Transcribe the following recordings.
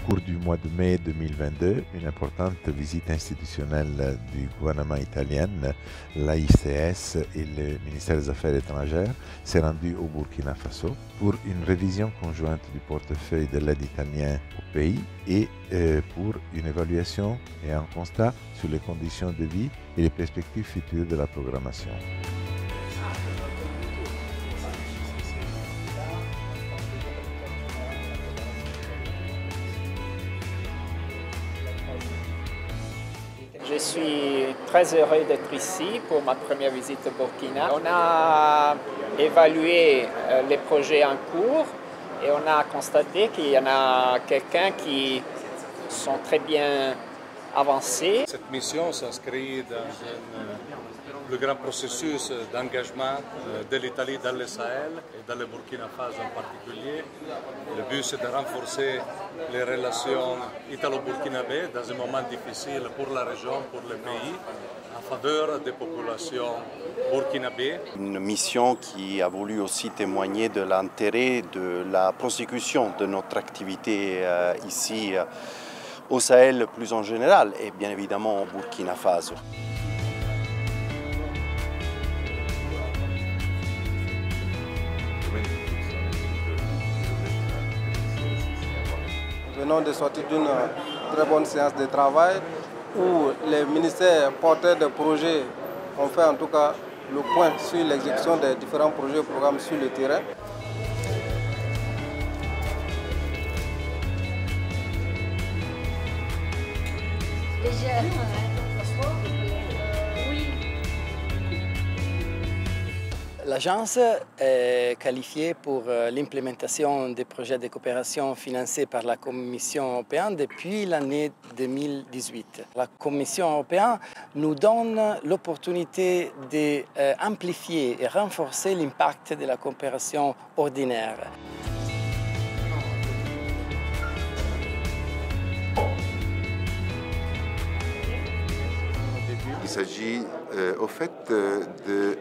cours du mois de mai 2022, une importante visite institutionnelle du gouvernement italien, l'AICS et le ministère des Affaires étrangères s'est rendu au Burkina Faso pour une révision conjointe du portefeuille de l'aide italien au pays et pour une évaluation et un constat sur les conditions de vie et les perspectives futures de la programmation. Je suis très heureux d'être ici pour ma première visite au Burkina. On a évalué les projets en cours et on a constaté qu'il y en a quelques-uns qui sont très bien avancés. Cette mission s'inscrit dans le grand processus d'engagement de l'Italie dans le Sahel et dans le Burkina Faso en particulier. Le but, c'est de renforcer les relations italo-burkinabées dans un moment difficile pour la région, pour le pays, en faveur des populations burkinabées. Une mission qui a voulu aussi témoigner de l'intérêt de la prosécution de notre activité ici au Sahel plus en général et bien évidemment au Burkina Faso. Nous venons de sortir d'une très bonne séance de travail où les ministères porteurs de projets ont fait en tout cas le point sur l'exécution des différents projets et programmes sur le terrain. L'agence est qualifiée pour l'implémentation des projets de coopération financés par la Commission européenne depuis l'année 2018. La Commission européenne nous donne l'opportunité d'amplifier et renforcer l'impact de la coopération ordinaire. Il s'agit au fait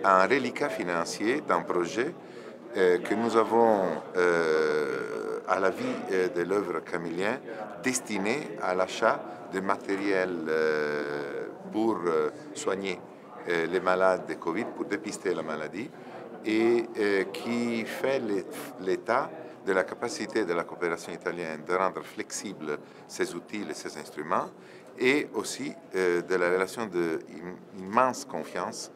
d'un reliquat financier d'un projet que nous avons à la vie de l'œuvre Camillien destiné à l'achat de matériel pour soigner les malades de Covid, pour dépister la maladie et qui fait l'état de la capacité de la coopération italienne de rendre flexibles ces outils et ces instruments et aussi de la relation d'immense confiance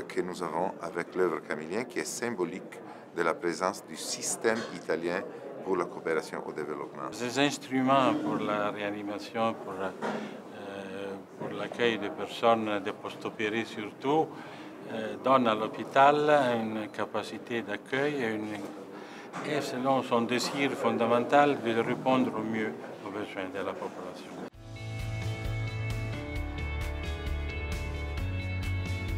que nous avons avec l'œuvre Camillien, qui est symbolique de la présence du système italien pour la coopération au développement. Ces instruments pour la réanimation, pour l'accueil des personnes de post-opérées surtout, donnent à l'hôpital une capacité d'accueil et selon son désir fondamental de répondre au mieux aux besoins de la population.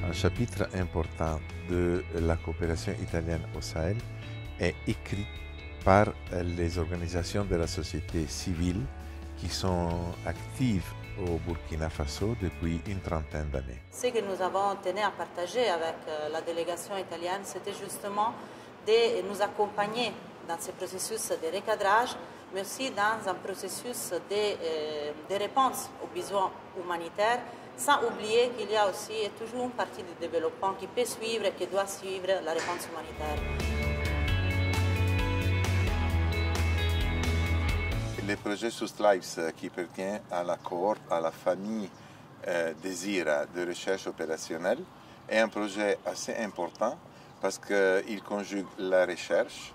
Un chapitre important de la coopération italienne au Sahel est écrit par les organisations de la société civile qui sont actives au Burkina Faso depuis une trentaine d'années. Ce que nous avons tenu à partager avec la délégation italienne, c'était justement de nous accompagner dans ce processus de recadrage, mais aussi dans un processus de réponse aux besoins humanitaires, sans oublier qu'il y a aussi toujours une partie du développement qui peut suivre et qui doit suivre la réponse humanitaire. Le projet SUSLIFES qui appartient à la cohorte, à la famille Désira de recherche opérationnelle est un projet assez important parce qu'il conjugue la recherche,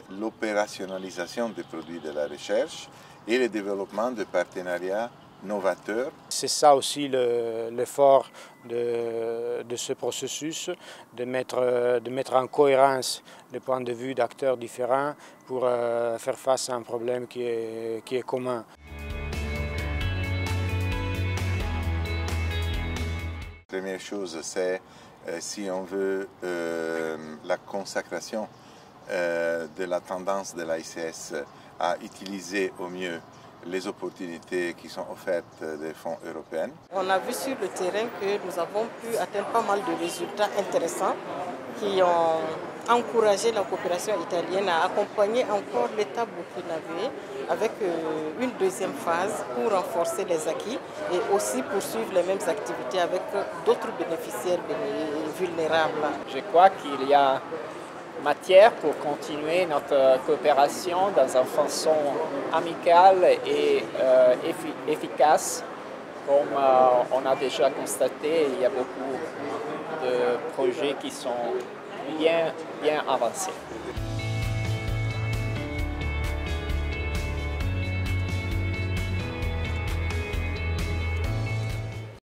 l'opérationnalisation des produits de la recherche et le développement de partenariats novateurs. C'est ça aussi l'effort de ce processus, de mettre en cohérence les points de vue d'acteurs différents pour faire face à un problème qui est commun. La première chose, c'est, si on veut, la consacration de la tendance de l'AICS à utiliser au mieux les opportunités qui sont offertes des fonds européens. On a vu sur le terrain que nous avons pu atteindre pas mal de résultats intéressants qui ont encourager la coopération italienne à accompagner encore l'État burkinabé avec une deuxième phase pour renforcer les acquis et aussi poursuivre les mêmes activités avec d'autres bénéficiaires vulnérables. Je crois qu'il y a matière pour continuer notre coopération dans une façon amicale et efficace. Comme on a déjà constaté, il y a beaucoup de projets qui sont bien avancés.